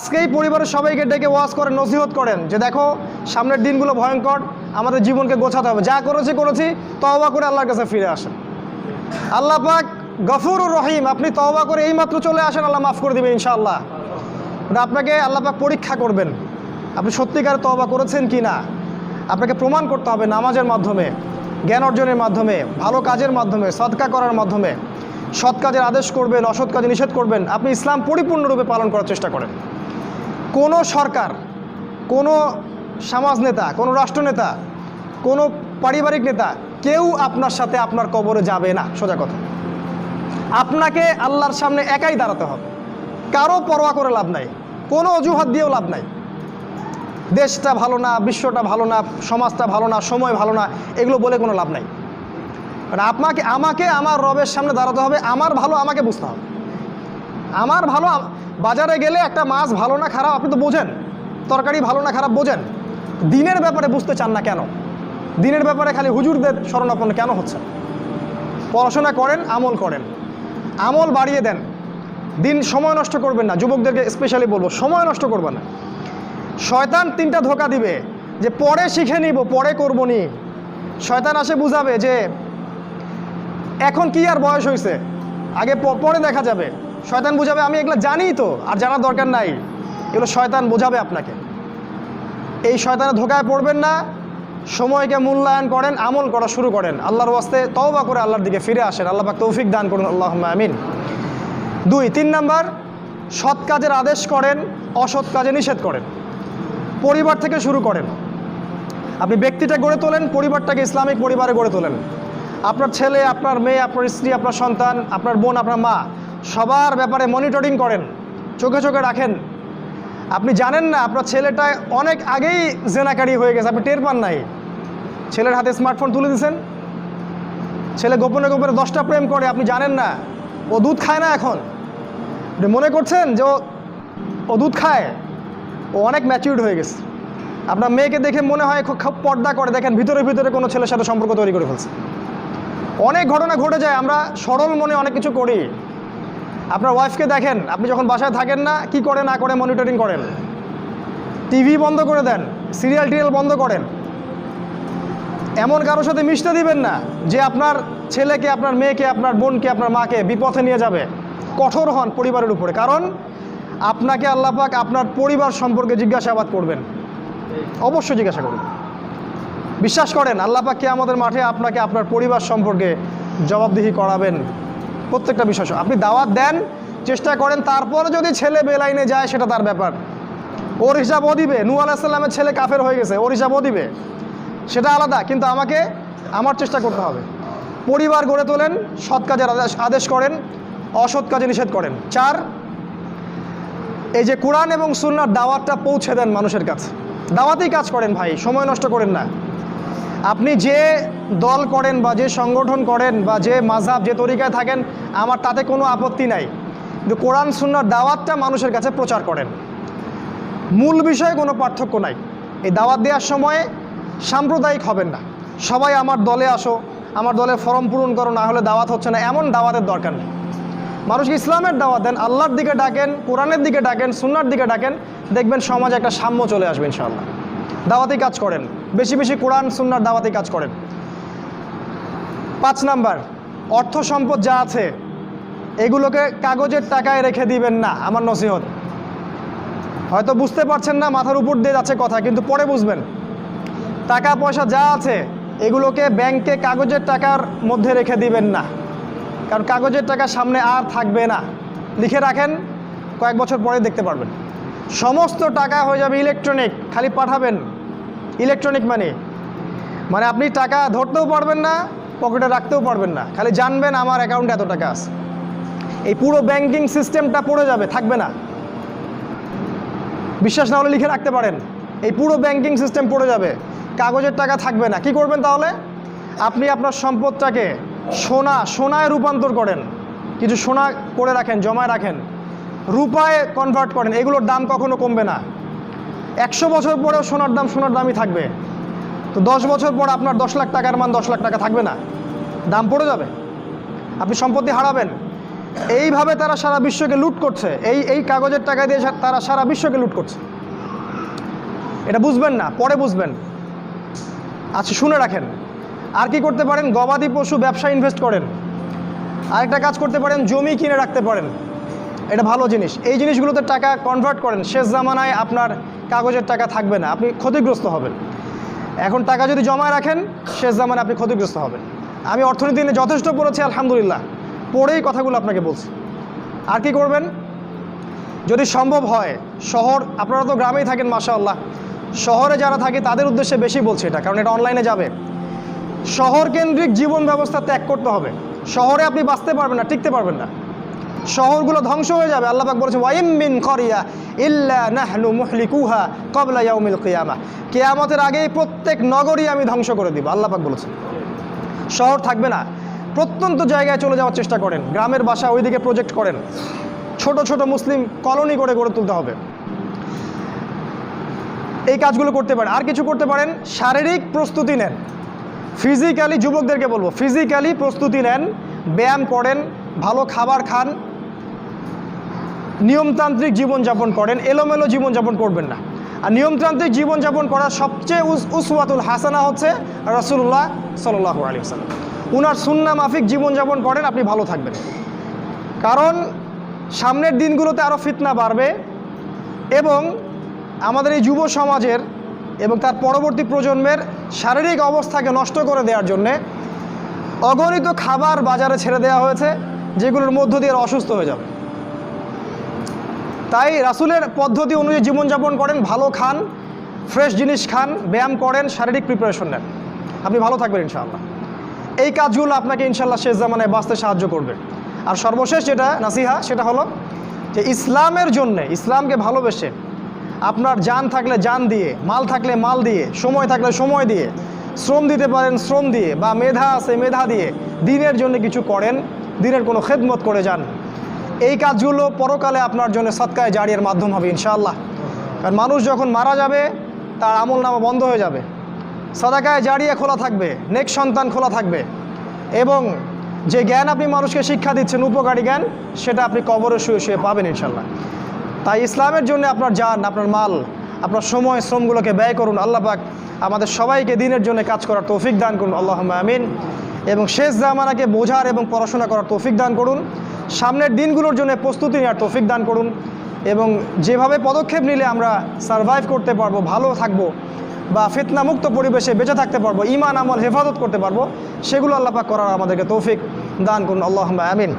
আজকেই পরিবারের সবাইকে ডেকে ওয়াজ করেন, নসিহত করেন যে দেখো সামনের দিনগুলো ভয়ঙ্কর, আমাদের জীবনকে গোছাতে হবে, যা করেছি তওবা করে আল্লাহর কাছে ফিরে আসেন। আল্লাহ পাক গফুরুর রহিম, আপনি তওবা করে এইমাত্র চলে আসেন, আল্লাহ মাফ করে দেবেন ইনশাআল্লাহ। আপনাকে আল্লাহ পাক পরীক্ষা করবেন আপনি সত্যিকার তওবা করেছেন কি না। আপনাকে প্রমাণ করতে হবে নামাজের মাধ্যমে, জ্ঞান অর্জনের মাধ্যমে, ভালো কাজের মাধ্যমে, সদকা করার মাধ্যমে। সৎ কাজের আদেশ করবেন, অসৎ কাজে নিষেধ করবেন। আপনি ইসলাম পরিপূর্ণরূপে পালন করার চেষ্টা করেন। কোনো সরকার, কোনো সমাজ নেতা, কোনো রাষ্ট্রনেতা, কোনো পারিবারিক নেতা কেউ আপনার সাথে আপনার কবরে যাবে না। সোজা কথা, আপনাকে আল্লাহর সামনে একাই দাঁড়াতে হবে। কারো পরোয়া করে লাভ নাই, কোনো অজুহাত দিয়েও লাভ নাই। দেশটা ভালো না, বিশ্বটা ভালো না, সমাজটা ভালো না, সময় ভালো না, এগুলো বলে কোনো লাভ নাই। আমাকে আমার রবের সামনে দাঁড়াতে হবে। আমার ভালো আমাকে বুঝতে হবে। আমার ভালো, বাজারে গেলে একটা মাছ ভালো না খারাপ আপনি তো বোঝেন, তরকারি ভালো না খারাপ বোঝেন। দিনের ব্যাপারে বুঝতে চান না কেন? দিনের ব্যাপারে খালি হুজুরদের শরণাপন্ন কেন হচ্ছে? পড়াশোনা করেন, আমল করেন, আমল বাড়িয়ে দেন। দিন সময় নষ্ট করবেন না। যুবকদেরকে স্পেশালি বলবো, সময় নষ্ট করবেন না। শয়তান তিনটা ধোঁকা দিবে যে পরে শিখে নিব, পরে করবো নি। শয়তান আসে বুঝাবে যে এখন কি আর বয়স হয়েছে, আগে পরে দেখা যাবে। শয়তান বুঝাবে আমি এগুলো জানি তো, আর জানার দরকার নাই। এগুলো শয়তান বোঝাবে আপনাকে। এই শয়তানের ধোঁকায় পড়বেন না। সময়কে মূল্যায়ন করেন, আমল করা শুরু করেন, আল্লাহর ওয়াস্তে তওবা করে আল্লাহর দিকে ফিরে আসেন। আল্লাহ পাক তৌফিক দান করুন, আল্লাহুম্মা আমিন। 3 নাম্বার, সৎ কাজের আদেশ করেন, অসৎ কাজে নিষেধ করেন। পরিবার থেকে শুরু করেন। আপনি ব্যক্তিটা গড়ে তোলেন, পরিবারটাকে ইসলামিক পরিবারে গড়ে তোলেন। আপনার ছেলে, আপনার মেয়ে, আপনার স্ত্রী, আপনার সন্তান, আপনার বোন, আপনার মা, সবার ব্যাপারে মনিটরিং করেন, চোখে চোখে রাখেন। আপনি জানেন না আপনার ছেলেটা অনেক আগেই জেনাকারী হয়ে গেছে, আপনি টের পান নাই। ছেলের হাতে স্মার্টফোন তুলে দিয়েছেন, ছেলে গোপনে গোপনে 10টা প্রেম করে, আপনি জানেন না। ও দুধ খায় না এখন, আপনি মনে করছেন যে ও দুধ খায়। ও অনেক ম্যাচিউরড হয়ে গেছে। আপনার মেয়েকে দেখে মনে হয় খুব পর্দা করে, দেখেন ভিতরে ভিতরে কোনো ছেলের সাথে সম্পর্ক তৈরি করে ফেলছে। অনেক ঘটনা ঘটে যায়, আমরা সরল মনে অনেক কিছু করি। আপনার ওয়াইফকে দেখেন, আপনি যখন বাসায় থাকেন না, কি করে না করে মনিটরিং করেন। টিভি বন্ধ করে দেন, সিরিয়াল টিরিয়াল বন্ধ করেন। এমন কারোর সাথে মিশতে দিবেন না যে আপনার ছেলেকে, আপনার মেয়েকে, আপনার বোনকে, আপনার মাকে বিপথে নিয়ে যাবে। কঠোর হন পরিবারের উপরে, কারণ আপনাকে আল্লাহ পাক আপনার পরিবার সম্পর্কে জিজ্ঞাসাবাদ করবেন। অবশ্যই জিজ্ঞাসা করবেন। বিশ্বাস করেন আল্লাহ পাক কিয়ামতের মাঠে আপনাকে আপনার পরিবার সম্পর্কে জবাবদিহি করাবেন। প্রত্যেকটা বিষয় আপনি দাওয়াত দেন, চেষ্টা করেন, তারপরে যদি ছেলে বেলাইনে যায় সেটা তার ব্যাপার, ওর হিসাব ও দিবে। নূহ আলাইহিস সালামের ছেলে কাফের হয়ে গেছে, ওর হিসাব ও দিবে, সেটা আলাদা। কিন্তু আমাকে আমার চেষ্টা করতে হবে। পরিবার গড়ে তোলেন, সৎ কাজের আদেশ করেন, অসৎ কাজে নিষেধ করেন। 4, এই যে কোরআন এবং সুন্নাহর দাওয়াতটা পৌঁছে দেন মানুষের কাছে। দাওয়াতেই কাজ করেন ভাই, সময় নষ্ট করেন না। আপনি যে দল করেন বা যে সংগঠন করেন বা যে মাযহাব, যে তরিকায় থাকেন, আমার তাতে কোনো আপত্তি নাই, কিন্তু কোরআন সুন্নাহর দাওয়াতটা মানুষের কাছে প্রচার করেন। মূল বিষয়ে কোনো পার্থক্য নাই। এই দাওয়াত দেওয়ার সময় সাম্প্রদায়িক হবেন না। সবাই আমার দলে আসো, আমার দলের ফরম পূরণ করো, না হলে দাওয়াত হচ্ছে না, এমন দাওয়াতের দরকার নেই। মানুষকে ইসলামের দাওয়াত দেন, আল্লাহর দিকে ডাকেন, কোরআনের দিকে ডাকেন, সুন্নাহর দিকে ডাকেন, দেখবেন সমাজে একটা সাম্য চলে আসবে ইনশাআল্লাহ। দাওয়াতি কাজ করেন, বেশি বেশি কোরআন সুন্নাহর দাওয়াতি কাজ করেন। 5 নাম্বার, অর্থ সম্পদ যা আছে এগুলোকে কাগজের টাকায় রেখে দিবেন না। আমার নসিহত, হয়তো বুঝতে পারছেন না, মাথার উপর দিয়ে যাচ্ছে কথা, কিন্তু পরে বুঝবেন। টাকা পয়সা যা আছে এগুলোকে ব্যাংকে কাগজের টাকার মধ্যে রেখে দিবেন না, কারণ কাগজের টাকা সামনে আর থাকবে না। লিখে রাখেন, কয়েক বছর পরে দেখতে পারবেন সমস্ত টাকা হয়ে যাবে ইলেকট্রনিক। খালি পাঠাবেন, ইলেকট্রনিক মানে আপনি টাকা ধরতেও পারবেন না, পকেটে রাখতেও পারবেন না, খালি জানবেন আমার অ্যাকাউন্টে এত টাকা আছে। এই পুরো ব্যাংকিং সিস্টেমটা পড়ে যাবে, থাকবে না। বিশ্বাস না হলে লিখে রাখতে পারেন, এই পুরো ব্যাংকিং সিস্টেম পড়ে যাবে, কাগজের টাকা থাকবে না। কি করবেন তাহলে? আপনি আপনার সম্পদটাকে সোনায় রূপান্তর করেন, কিছু সোনা করে রাখেন, জমায় রাখেন, রূপায় কনভার্ট করেন। এগুলোর দাম কখনো কমবে না। 100 বছর পরেও সোনার দামই থাকবে। তো 10 বছর পর আপনার 10 লাখ টাকার মান 10 লাখ টাকা থাকবে না, দাম পড়ে যাবে, আপনি সম্পত্তি হারাবেন। এইভাবে তারা সারা বিশ্বকে লুট করছে, এই কাগজের টাকা দিয়ে তারা সারা বিশ্বকে লুট করছে। এটা বুঝবেন না, পরে বুঝবেন। আচ্ছা শুনে রাখেন, আর কি করতে পারেন? গবাদি পশু ব্যবসা ইনভেস্ট করেন। আরেকটা কাজ করতে পারেন, জমি কিনে রাখতে পারেন, এটা ভালো জিনিস। এই জিনিসগুলোতে টাকা কনভার্ট করেন। শেষ জামানায় আপনার কাগজের টাকা থাকবে না, আপনি ক্ষতিগ্রস্ত হবেন। এখন টাকা যদি জমায় রাখেন, শেষ জামানায় আপনি ক্ষতিগ্রস্ত হবেন। আমি অর্থনীতি নিয়ে যথেষ্ট পড়েছি আলহামদুলিল্লাহ, পড়েই কথাগুলো আপনাকে বলছি। আর কি করবেন? যদি সম্ভব হয় শহর, আপনারা তো গ্রামেই থাকেন মাশাআল্লাহ, শহরে যারা থাকে তাদের উদ্দেশ্যে বেশি বলছি এটা, কারণ এটা অনলাইনে যাবে। শহর কেন্দ্রিক জীবন ব্যবস্থা ত্যাগ করতে হবে। শহরে আপনি বাঁচতে পারবেন না, টিকতে পারবেন না, শহরগুলো ধ্বংস হয়ে যাবে। আল্লাহ পাক বলেছেন ওয়াইম মিন ক্বরিয়া ইল্লা নাহনু মুহলিকুহা ক্বাবলা ইয়াউমিল কিয়ামা, কিয়ামতের আগেই প্রত্যেক নগরী আমি ধ্বংস করে দিব, আল্লাহ পাক বলেছেন। শহর থাকবে না, প্রত্যন্ত জায়গায় চলে যাওয়ার চেষ্টা করেন, গ্রামের বাসা ওইদিকে প্রজেক্ট করেন, ছোট ছোট মুসলিম কলোনি করে গড়ে তুলতে হবে। এই কাজগুলো করতে পারেন। আর কিছু করতে পারেন, শারীরিক প্রস্তুতি নেন। ফিজিক্যালি, যুবকদেরকে বলবো, ফিজিক্যালি প্রস্তুতি নেন, ব্যায়াম করেন, ভালো খাবার খান, নিয়মতান্ত্রিক জীবনযাপন করেন, এলোমেলো জীবনযাপন করবেন না। আর নিয়মতান্ত্রিক জীবনযাপন করার সবচেয়ে উসওয়াতুল হাসানা হচ্ছে রাসূলুল্লাহ সাল্লাল্লাহু আলাইহি ওয়াসাল্লাম। উনার সুন্নাহ মাফিক জীবনযাপন করেন, আপনি ভালো থাকবেন। কারণ সামনের দিনগুলোতে আরও ফিতনা বাড়বে এবং আমাদের এই যুব সমাজের এবং তার পরবর্তী প্রজন্মের শারীরিক অবস্থাকে নষ্ট করে দেওয়ার জন্যে অগণিত খাবার বাজারে ছেড়ে দেওয়া হয়েছে, যেগুলোর মধ্য দিয়ে অসুস্থ হয়ে যাবে। তাই রাসূলের পদ্ধতি অনুযায়ী জীবনযাপন করেন, ভালো খান, ফ্রেশ জিনিস খান, ব্যায়াম করেন, শারীরিক প্রিপারেশন নেন, আপনি ভালো থাকবেন ইনশাআল্লাহ। এই কাজগুলো আপনাকে ইনশাআল্লাহ শেষ জামানায় বাঁচতে সাহায্য করবে। আর সর্বশেষ যেটা নাসিহা, সেটা হলো যে ইসলামের জন্যে, ইসলামকে ভালোবেসে আপনার জান থাকলে জান দিয়ে, মাল থাকলে মাল দিয়ে, সময় থাকলে সময় দিয়ে, শ্রম দিতে পারেন শ্রম দিয়ে, বা মেধা আছে মেধা দিয়ে দিনের জন্য কিছু করেন, দিনের কোনো খেদমত করে যান। এই কাজগুলো পরকালে আপনার জন্য সদকায়ে জারিয়ার মাধ্যম হবে ইনশাআল্লাহ। কারণ মানুষ যখন মারা যাবে তার আমলনামা বন্ধ হয়ে যাবে, সাদাকায়ে জারিয়া খোলা থাকবে, নেক সন্তান খোলা থাকবে, এবং যে জ্ঞান আপনি মানুষকে শিক্ষা দিচ্ছেন, উপকারী জ্ঞান, সেটা আপনি কবরে শুয়ে শুয়ে পাবেন ইনশাআল্লাহ। তাই ইসলামের জন্য আপনার জান, আপনার মাল, আপনার সময়, শ্রমগুলোকে ব্যয় করুন। আল্লাহ পাক আমাদের সবাইকে দিনের জন্য কাজ করার তৌফিক দান করুন, আল্লাহুম্মা আমিন। এবং শেষ জামানাকে বোঝার এবং পড়াশোনা করার তৌফিক দান করুন। সামনের দিনগুলোর জন্য প্রস্তুতি নেওয়ার তৌফিক দান করুন, এবং যেভাবে পদক্ষেপ নিলে আমরা সারভাইভ করতে পারবো, ভালো থাকবো, বা ফিতনামুক্ত পরিবেশে বেঁচে থাকতে পারবো, ঈমান আমল হেফাজত করতে পারবো, সেগুলো আল্লাহ পাক করার আমাদেরকে তৌফিক দান করুন, আল্লাহুম্মা আমিন।